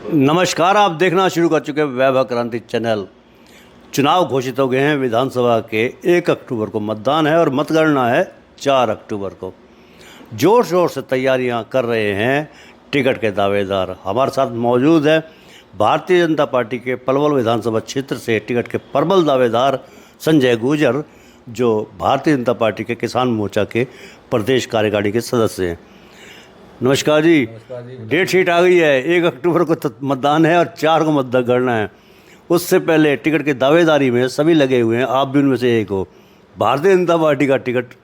नमस्कार, आप देखना शुरू कर चुके हैं वैभव क्रांति चैनल। चुनाव घोषित हो गए हैं। विधानसभा के 1 अक्टूबर को मतदान है और मतगणना है 4 अक्टूबर को। जोर शोर से तैयारियां कर रहे हैं टिकट के दावेदार। हमारे साथ मौजूद है भारतीय जनता पार्टी के पलवल विधानसभा क्षेत्र से टिकट के प्रबल दावेदार संजय गुर्जर, जो भारतीय जनता पार्टी के किसान मोर्चा के प्रदेश कार्यकारिणी के सदस्य हैं। नमस्कार जी। डेट शीट आ गई है, 1 अक्टूबर को मतदान है और 4 को मतगणना है। उससे पहले टिकट की दावेदारी में सभी लगे हुए हैं, आप भी उनमें से एक हो। भारतीय जनता पार्टी का टिकट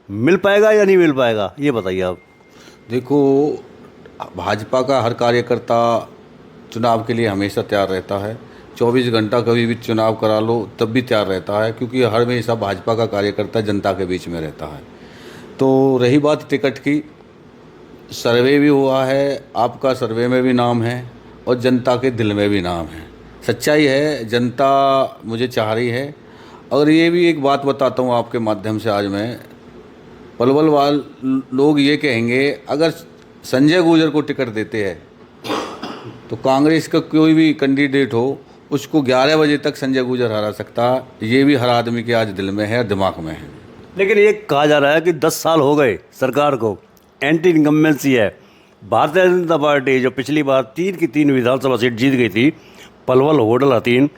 मिल पाएगा या नहीं मिल पाएगा, ये बताइए आप। देखो, भाजपा का हर कार्यकर्ता चुनाव के लिए हमेशा तैयार रहता है। 24 घंटा कभी भी चुनाव करा लो तब भी तैयार रहता है, क्योंकि हर हमेशा भाजपा का कार्यकर्ता जनता के बीच में रहता है। तो रही बात टिकट की, सर्वे भी हुआ है, आपका सर्वे में भी नाम है और जनता के दिल में भी नाम है। सच्चाई है, जनता मुझे चाह रही है। और ये भी एक बात बताता हूँ आपके माध्यम से, आज मैं पलवल वाल लोग ये कहेंगे, अगर संजय गुर्जर को टिकट देते हैं तो कांग्रेस का कोई भी कैंडिडेट हो उसको 11 बजे तक संजय गुर्जर हरा सकता। ये भी हर आदमी के आज दिल में है, दिमाग में है। लेकिन ये कहा जा रहा है कि 10 साल हो गए सरकार को, एंटी इनकम्बेंसी है। भारतीय जनता पार्टी जो पिछली बार 3 की 3 विधानसभा सीट जीत गई थी, पलवल, होडल, हथीन,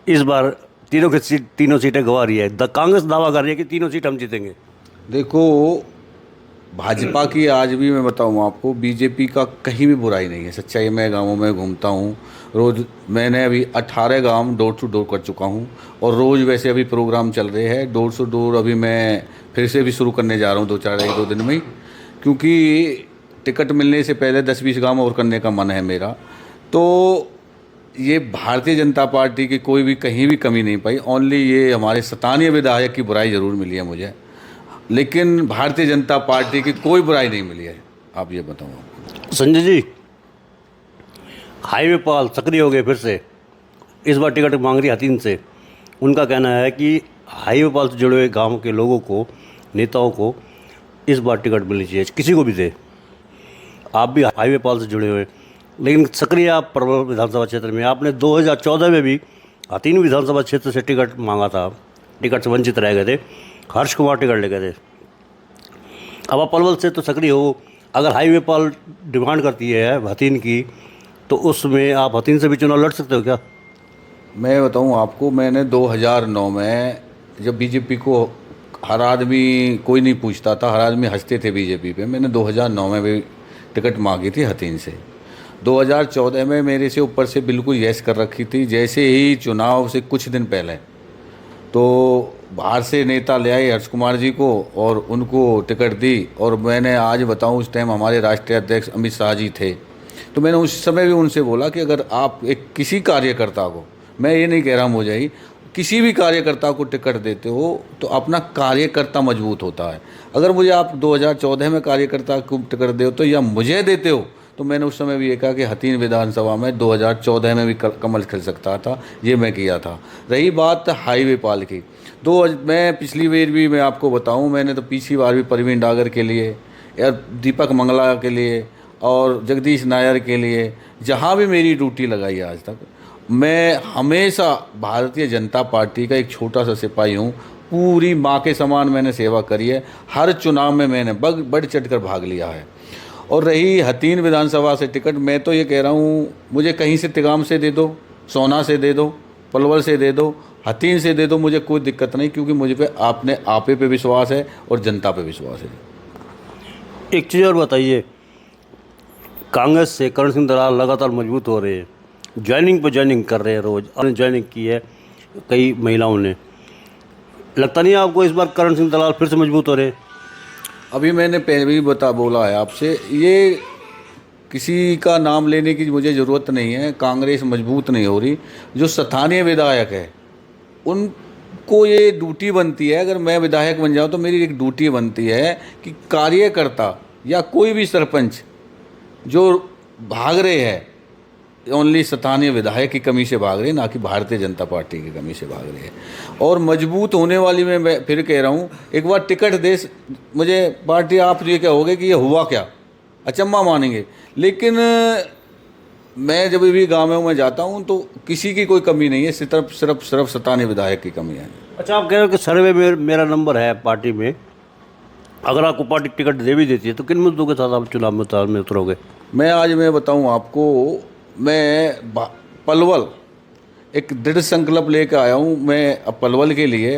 इस बार तीनों सीटें गंवा रही है। कांग्रेस दावा कर रही है कि तीनों सीट हम जीतेंगे। देखो, भाजपा की आज भी मैं बताऊँ आपको, बीजेपी का कहीं भी बुराई नहीं है। सच्चाई, मैं गाँवों में घूमता हूँ रोज़। मैंने अभी 18 गांव डोर टू डोर कर चुका हूँ और रोज़ वैसे अभी प्रोग्राम चल रहे हैं डोर टू डोर। अभी मैं फिर से भी शुरू करने जा रहा हूँ 2 दिन में ही, क्योंकि टिकट मिलने से पहले 10-20 गांव और करने का मन है मेरा। तो ये भारतीय जनता पार्टी की कोई भी कहीं भी कमी नहीं पाई। ओनली ये हमारे स्थानीय विधायक की बुराई ज़रूर मिली है मुझे, लेकिन भारतीय जनता पार्टी की कोई बुराई नहीं मिली है। आप ये बताओ। संजय जी, हाईवे पाल सक्रिय हो गए फिर से, इस बार टिकट मांग रही हथीन से। उनका कहना है कि हाईवे पाल से जुड़े हुए गाँव के लोगों को, नेताओं को इस बार टिकट मिलनी चाहिए, किसी को भी दे। आप भी हाईवे पाल से जुड़े हुए, लेकिन सक्रिय आप पलवल विधानसभा क्षेत्र में। आपने 2014 में भी हथीन विधानसभा क्षेत्र से टिकट मांगा था, टिकट से वंचित रह गए थे। हर्ष कुमार टिकट ले गए थे। अब आप पलवल से तो सक्रिय हो, अगर हाईवे पाल डिमांड करती है हथीन की, तो उसमें आप हथीन से भी चुनाव लड़ सकते हो क्या? मैं बताऊं आपको, मैंने 2009 में जब बीजेपी को हर आदमी, कोई नहीं पूछता था, हर आदमी हंसते थे बीजेपी पे, मैंने 2009 में भी टिकट मांगी थी हथीन से। 2014 में मेरे से ऊपर से बिल्कुल यस कर रखी थी। जैसे ही चुनाव से कुछ दिन पहले तो बाहर से नेता ले आए हर्ष कुमार जी को और उनको टिकट दी। और मैंने आज बताऊं, उस टाइम हमारे राष्ट्रीय अध्यक्ष अमित शाह जी थे, तो मैंने उस समय भी उनसे बोला कि अगर आप एक किसी कार्यकर्ता को, मैं ये नहीं कह रहा मुझे ही, किसी भी कार्यकर्ता को टिकट देते हो तो अपना कार्यकर्ता मजबूत होता है। अगर मुझे आप 2014 में कार्यकर्ता को टिकट दे हो तो, या मुझे देते हो, तो मैंने उस समय भी ये कहा कि हथीन विधानसभा में 2014 में भी कमल खिल सकता था। ये मैं किया था। रही बात हाईवे पाल की, मैं पिछली बार भी मैं आपको बताऊं, मैंने तो पिछली बार भी परवीन डागर के लिए या दीपक मंगला के लिए और जगदीश नायर के लिए जहां भी मेरी ड्यूटी लगाई है आज तक, मैं हमेशा भारतीय जनता पार्टी का एक छोटा सा सिपाही हूँ। पूरी माँ के समान मैंने सेवा करी है। हर चुनाव में मैंने बढ़ चढ़ कर भाग लिया है। और रही हथीन विधानसभा से टिकट, मैं तो ये कह रहा हूँ, मुझे कहीं से तिगाम से दे दो, सोना से दे दो, पलवल से दे दो, हथीन से दे दो, मुझे कोई दिक्कत नहीं, क्योंकि मुझे पे आपे पे विश्वास है और जनता पे विश्वास है। एक चीज़ और बताइए, कांग्रेस से करण सिंह दलाल लगातार मजबूत हो रहे हैं, ज्वाइनिंग पर ज्वाइनिंग कर रहे हैं रोज़, और ज्वाइनिंग की है कई महिलाओं ने। लगता नहीं है आपको इस बार करण सिंह दलाल फिर से मजबूत हो रहे हैं? अभी मैंने पहले भी बोला है आपसे, ये किसी का नाम लेने की मुझे ज़रूरत नहीं है। कांग्रेस मजबूत नहीं हो रही। जो स्थानीय विधायक है उनको ये ड्यूटी बनती है, अगर मैं विधायक बन जाऊँ तो मेरी एक ड्यूटी बनती है कि कार्यकर्ता या कोई भी सरपंच जो भाग रहे हैं, ओनली स्थानीय विधायक की कमी से भाग रहे हैं, ना कि भारतीय जनता पार्टी की कमी से भाग रहे हैं। और मजबूत होने वाली मैं फिर कह रहा हूँ, एक बार टिकट दे मुझे पार्टी, आप ये कहोगे कि ये हुआ क्या, अचंभा मानेंगे, लेकिन मैं जब भी गाँव में जाता हूँ तो किसी की कोई कमी नहीं है, सिर्फ सताने विधायक की कमी है। अच्छा, आप कह रहे हो कि सर्वे में मेरा नंबर है पार्टी में, अगर आपको पार्टी टिकट दे भी देती है तो किन मुद्दों के साथ आप चुनाव में उतरोगे? मैं बताऊं आपको, पलवल एक दृढ़ संकल्प लेकर आया हूं। मैं अब पलवल के लिए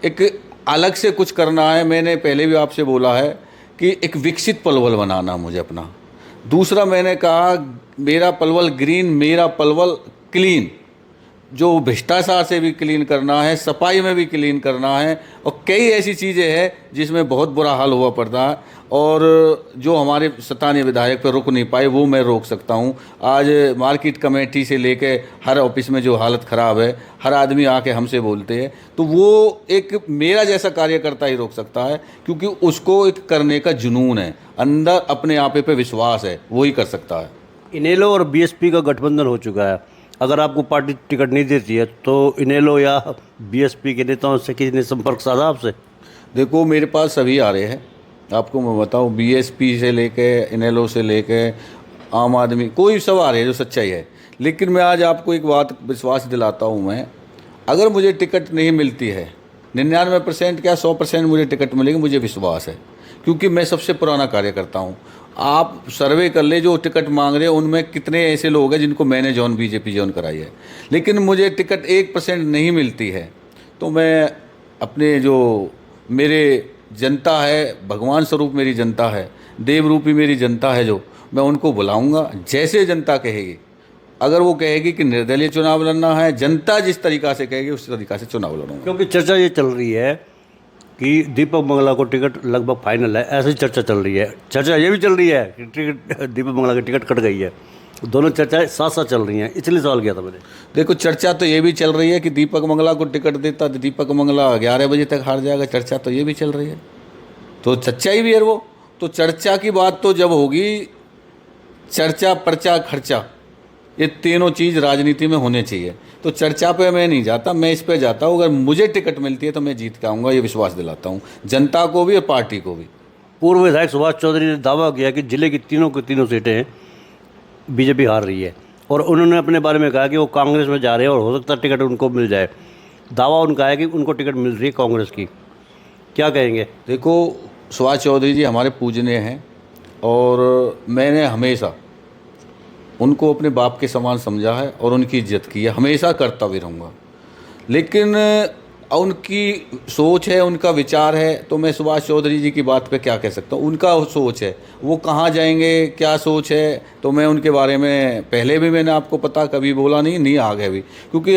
एक अलग से कुछ करना है। मैंने पहले भी आपसे बोला है कि एक विकसित पलवल बनाना मुझे अपना। दूसरा मैंने कहा मेरा पलवल ग्रीन, मेरा पलवल क्लीन, जो भ्रष्टाचार से भी क्लीन करना है, सफाई में भी क्लीन करना है, और कई ऐसी चीज़ें हैं जिसमें बहुत बुरा हाल हुआ पड़ता है और जो हमारे स्थानीय विधायक पर रुक नहीं पाए वो मैं रोक सकता हूं। आज मार्केट कमेटी से लेके हर ऑफिस में जो हालत ख़राब है, हर आदमी आके हमसे बोलते हैं, तो वो एक मेरा जैसा कार्यकर्ता ही रोक सकता है, क्योंकि उसको एक करने का जुनून है, अंदर अपने आप पे विश्वास है, वो ही कर सकता है। इनेलो और बीएसपी का गठबंधन हो चुका है, अगर आपको पार्टी टिकट नहीं देती है तो इनेलो या बीएसपी के नेताओं से किसी ने संपर्क साधा आपसे? देखो मेरे पास सभी आ रहे हैं, आपको मैं बताऊं, बीएसपी से लेके इनेलो से लेके आम आदमी, कोई सब आ रहे हैं जो सच्चाई है। लेकिन मैं आज आपको एक बात विश्वास दिलाता हूं, मैं अगर मुझे टिकट नहीं मिलती है 99% क्या 100% मुझे टिकट मिलेगी, मुझे विश्वास है, क्योंकि मैं सबसे पुराना कार्यकर्ता हूँ। आप सर्वे कर ले, जो टिकट मांग रहे हैं उनमें कितने ऐसे लोग हैं जिनको मैंने बीजेपी जॉइन कराई है। लेकिन मुझे टिकट 1% नहीं मिलती है तो मैं अपने जो मेरे जनता है, भगवान स्वरूप मेरी जनता है, देव रूपी मेरी जनता है, जो मैं उनको बुलाऊंगा जैसे जनता कहेगी। अगर वो कहेगी कि निर्दलीय चुनाव लड़ना है, जनता जिस तरीक़ा से कहेगी उस तरीक़ा से चुनाव लड़ूंगा। क्योंकि चर्चा ये चल रही है कि दीपक मंगला को टिकट लगभग फाइनल है, ऐसी चर्चा चल रही है। चर्चा ये भी चल रही है कि दीपक मंगला की टिकट कट गई है। दोनों चर्चाएं साथ साथ चल रही हैं, इसलिए सवाल किया था मैंने। देखो चर्चा तो ये भी चल रही है कि दीपक मंगला को टिकट देता तो दीपक मंगला 11 बजे तक हार जाएगा, चर्चा तो ये भी चल रही है, तो सच्चाई भी है वो। तो चर्चा की बात तो जब होगी, चर्चा पर्चा खर्चा ये तीनों चीज़ राजनीति में होने चाहिए। तो चर्चा पे मैं नहीं जाता, मैं इस पे जाता हूँ। अगर मुझे टिकट मिलती है तो मैं जीत के आऊँगा, ये विश्वास दिलाता हूँ जनता को भी और पार्टी को भी। पूर्व विधायक सुभाष चौधरी ने दावा किया कि जिले की तीनों सीटें बीजेपी हार रही है, और उन्होंने अपने बारे में कहा कि वो कांग्रेस में जा रहे हैं और हो सकता है टिकट उनको मिल जाए। दावा उनका है कि उनको टिकट मिल रही है कांग्रेस की, क्या कहेंगे? देखो सुभाष चौधरी जी हमारे पूजनीय हैं और मैंने हमेशा उनको अपने बाप के समान समझा है और उनकी इज्जत की है, हमेशा करता भी रहूँगा। लेकिन उनकी सोच है, उनका विचार है, तो मैं सुभाष चौधरी जी की बात पे क्या कह सकता हूँ। उनका सोच है, वो कहाँ जाएंगे, क्या सोच है, तो मैं उनके बारे में पहले भी मैंने आपको पता कभी बोला नहीं आगे भी, क्योंकि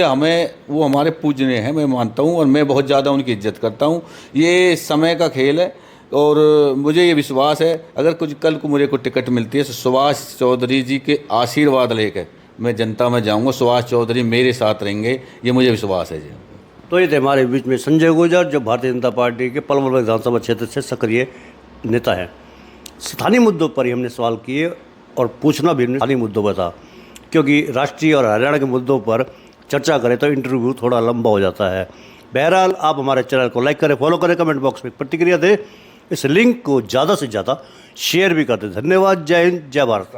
वो हमारे पूजनीय हैं, मैं मानता हूँ और मैं बहुत ज़्यादा उनकी इज्जत करता हूँ। ये समय का खेल है और मुझे ये विश्वास है अगर कुछ कल को मुझे को टिकट मिलती है तो सुभाष चौधरी जी के आशीर्वाद लेकर मैं जनता में जाऊंगा, सुभाष चौधरी मेरे साथ रहेंगे, ये मुझे विश्वास है जी। तो ये थे हमारे बीच में संजय गुर्जर, जो भारतीय जनता पार्टी के पलवल विधानसभा क्षेत्र से सक्रिय नेता है। स्थानीय मुद्दों पर ही हमने सवाल किए और पूछना भी हमने स्थानीय मुद्दों पर था, क्योंकि राष्ट्रीय और हरियाणा के मुद्दों पर चर्चा करें तो इंटरव्यू थोड़ा लंबा हो जाता है। बहरहाल आप हमारे चैनल को लाइक करें, फॉलो करें, कमेंट बॉक्स में प्रतिक्रिया दें, इस लिंक को ज़्यादा से ज़्यादा शेयर भी कर दें। धन्यवाद। जय हिंद, जय भारत।